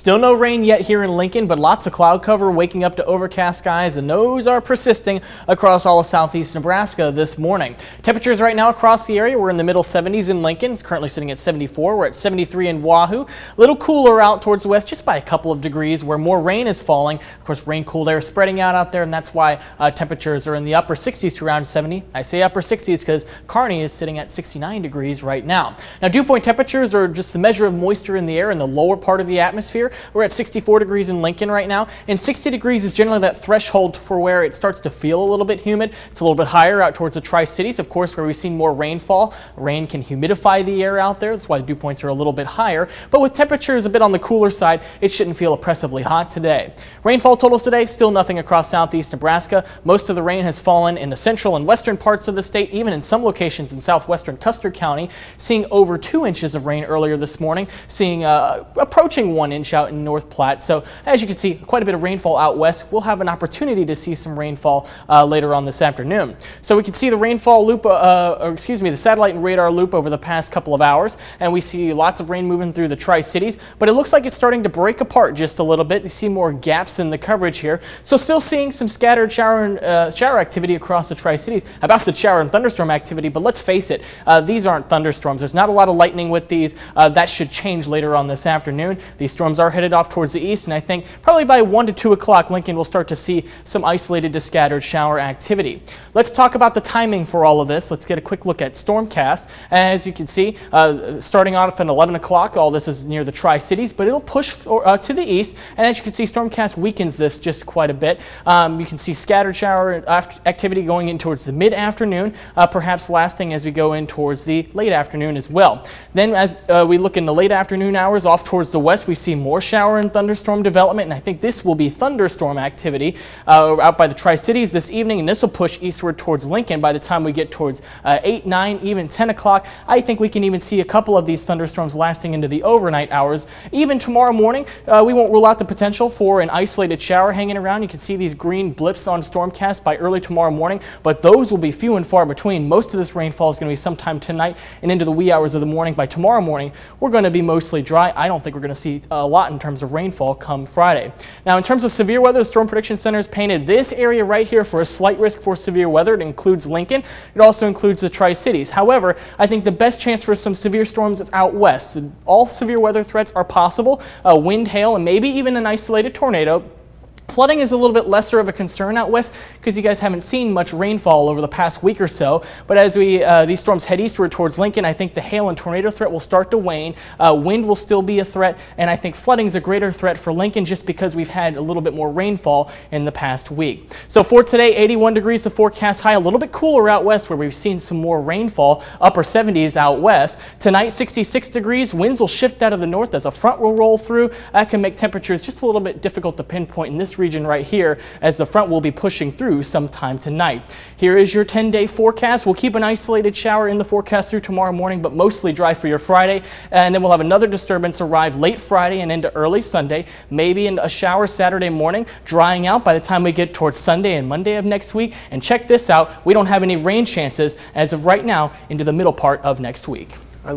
Still no rain yet here in Lincoln, but lots of cloud cover waking up to overcast skies, and those are persisting across all of southeast Nebraska this morning. Temperatures right now across the area, we're in the middle 70s in Lincoln. It's currently sitting at 74. We're at 73 in Wahoo. A little cooler out towards the west, just by a couple of degrees where more rain is falling. Of course, rain cooled air spreading out there, and that's why temperatures are in the upper 60s to around 70. I say upper 60s because Kearney is sitting at 69 degrees right now. Now, dew point temperatures are just the measure of moisture in the air in the lower part of the atmosphere. We're at 64 degrees in Lincoln right now, and 60 degrees is generally that threshold for where it starts to feel a little bit humid. It's a little bit higher out towards the Tri-Cities, of course, where we've seen more rainfall. Rain can humidify the air out there. That's why the dew points are a little bit higher. But with temperatures a bit on the cooler side, it shouldn't feel oppressively hot today. Rainfall totals today, still nothing across southeast Nebraska. Most of the rain has fallen in the central and western parts of the state, even in some locations in southwestern Custer County, seeing over 2 inches of rain earlier this morning, seeing approaching 1 inch out in North Platte. So as you can see, quite a bit of rainfall out west. We'll have an opportunity to see some rainfall later on this afternoon. So we can see the rainfall loop, the satellite and radar loop over the past couple of hours, and we see lots of rain moving through the Tri-Cities, but it looks like it's starting to break apart just a little bit. You see more gaps in the coverage here. So still seeing some scattered shower activity across the Tri-Cities. About the shower and thunderstorm activity, but let's face it, these aren't thunderstorms. There's not a lot of lightning with these. That should change later on this afternoon. These storms are headed off towards the east, and I think probably by 1 to 2 o'clock, Lincoln will start to see some isolated to scattered shower activity. Let's talk about the timing for all of this. Let's get a quick look at Stormcast. As you can see, starting off at 11 o'clock, all this is near the Tri-Cities, but it'll push to the east, and as you can see, Stormcast weakens this just quite a bit. You can see scattered shower activity going in towards the mid-afternoon, perhaps lasting as we go in towards the late afternoon as well. Then as we look in the late afternoon hours off towards the west, we see more shower and thunderstorm development, and I think this will be thunderstorm activity out by the Tri-Cities this evening, and this will push eastward towards Lincoln by the time we get towards 8, 9, even 10 o'clock. I think we can even see a couple of these thunderstorms lasting into the overnight hours. Even tomorrow morning, we won't rule out the potential for an isolated shower hanging around. You can see these green blips on Stormcast by early tomorrow morning, but those will be few and far between. Most of this rainfall is going to be sometime tonight and into the wee hours of the morning. By tomorrow morning, we're going to be mostly dry. I don't think we're going to see a lot in terms of rainfall come Friday. Now, in terms of severe weather, the Storm Prediction Center has painted this area right here for a slight risk for severe weather. It includes Lincoln. It also includes the Tri-Cities. However, I think the best chance for some severe storms is out west. All severe weather threats are possible. Wind, hail, and maybe even an isolated tornado. Flooding is a little bit lesser of a concern out west because you guys haven't seen much rainfall over the past week or so. But as these storms head eastward towards Lincoln, I think the hail and tornado threat will start to wane. Wind will still be a threat, and I think flooding is a greater threat for Lincoln just because we've had a little bit more rainfall in the past week. So for today, 81 degrees the forecast high, a little bit cooler out west where we've seen some more rainfall, upper 70s out west. Tonight, 66 degrees. Winds will shift out of the north as a front will roll through. That can make temperatures just a little bit difficult to pinpoint in this region right here as the front will be pushing through sometime tonight. Here is your 10-day forecast. We'll keep an isolated shower in the forecast through tomorrow morning, but mostly dry for your Friday. And then we'll have another disturbance arrive late Friday and into early Sunday, maybe in a shower Saturday morning, drying out by the time we get towards Sunday and Monday of next week. And check this out, we don't have any rain chances as of right now into the middle part of next week.